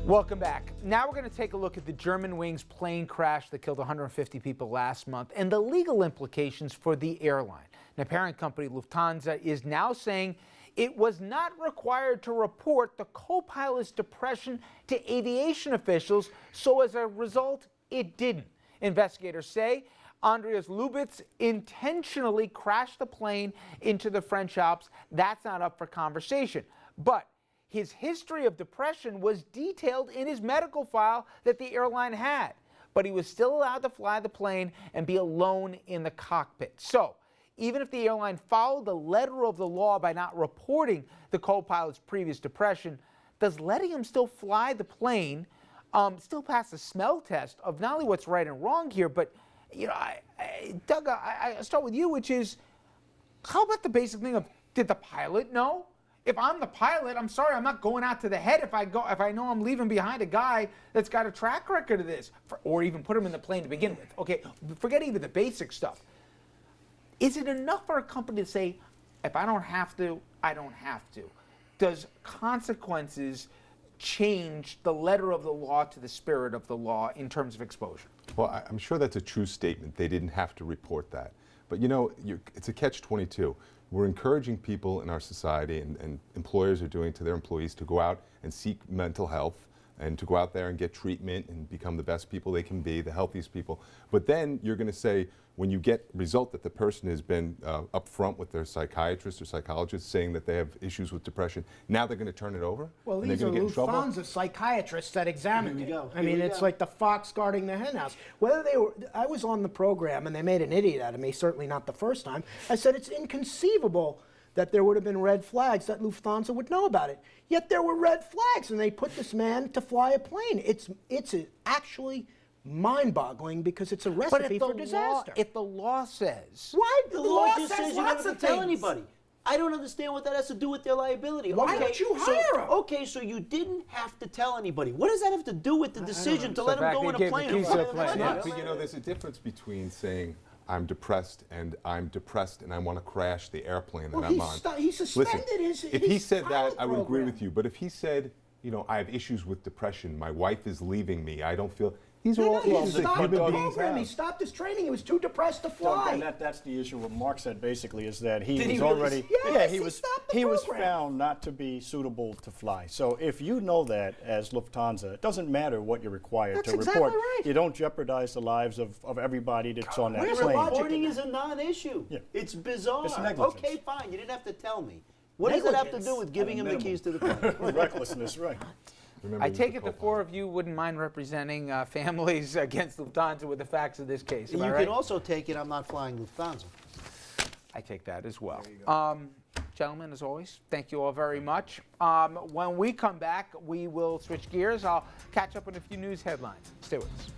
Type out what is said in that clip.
Welcome back. Now we're going to take a look at the Germanwings plane crash that killed 150 people last month and the legal implications for the airline. Now, parent company Lufthansa is now saying it was not required to report the co-pilot's depression to aviation officials, so as a result, it didn't. Investigators say Andreas Lubitz intentionally crashed the plane into the French Alps. That's not up for conversation. But his history of depression was detailed in his medical file that the airline had, but he was still allowed to fly the plane and be alone in the cockpit. So, even if the airline followed the letter of the law by not reporting the co-pilot's previous depression, does letting him still fly the plane still pass the smell test of not only what's right and wrong here, but, you know, Doug, I start with you, which is, how about the basic thing of, did the pilot know? If I'm the pilot, I'm sorry, I'm not going out to the head if I know I'm leaving behind a guy that's got a track record of this, or even put him in the plane to begin with. Okay, forget even the basic stuff. Is it enough for a company to say, if I don't have to, I don't have to? Does consequences change the letter of the law to the spirit of the law in terms of exposure? Well, I'm sure that's a true statement. They didn't have to report that. But you know, it's a catch-22. We're encouraging people in our society, and employers are doing to their employees, to go out and seek mental health and to go out there and get treatment and become the best people they can be, the healthiest people. But then you're going to say, when you get a result that the person has been upfront with their psychiatrist or psychologist saying that they have issues with depression, now they're going to turn it over? Well, these are Lufthansa psychiatrists that examined it. I mean, it's like the fox guarding the henhouse. Whether they were, I was on the program and they made an idiot out of me, certainly not the first time. I said it's inconceivable that there would have been red flags, that Lufthansa would know about it. Yet there were red flags, and they put this man to fly a plane. It's actually mind-boggling because it's a recipe for disaster. If the law says... Why? The law just says you don't have to tell anybody. I don't understand what that has to do with their liability. Why don't you hire him? Okay, so you didn't have to tell anybody. What does that have to do with the decision to let him go in a plane? But you know, there's a difference between saying, I'm depressed and I want to crash the airplane that I'm on. He suspended his if he said that, I would program. agree with you. But if he said, you know, I have issues with depression, my wife is leaving me, I don't feel... These are all issues that human beings have. He stopped his training. He was too depressed to fly. And that's the issue. What Mark said basically is that he Did was he really? already Yes, he was found not to be suitable to fly. So if you know that as Lufthansa, it doesn't matter what you're required to exactly report. Right. You don't jeopardize the lives of everybody that's on that plane. Reporting is a non-issue. Yeah. It's bizarre. It's negligence. Okay, fine. You didn't have to tell me. What does that have to do with giving him the keys to the plane? Recklessness, right. Remember, I take it the four of you wouldn't mind representing families against Lufthansa with the facts of this case. You can also take it, I'm not flying Lufthansa. I take that as well. Gentlemen, as always, thank you all very much. When we come back, we will switch gears. I'll catch up with a few news headlines. Stay with us.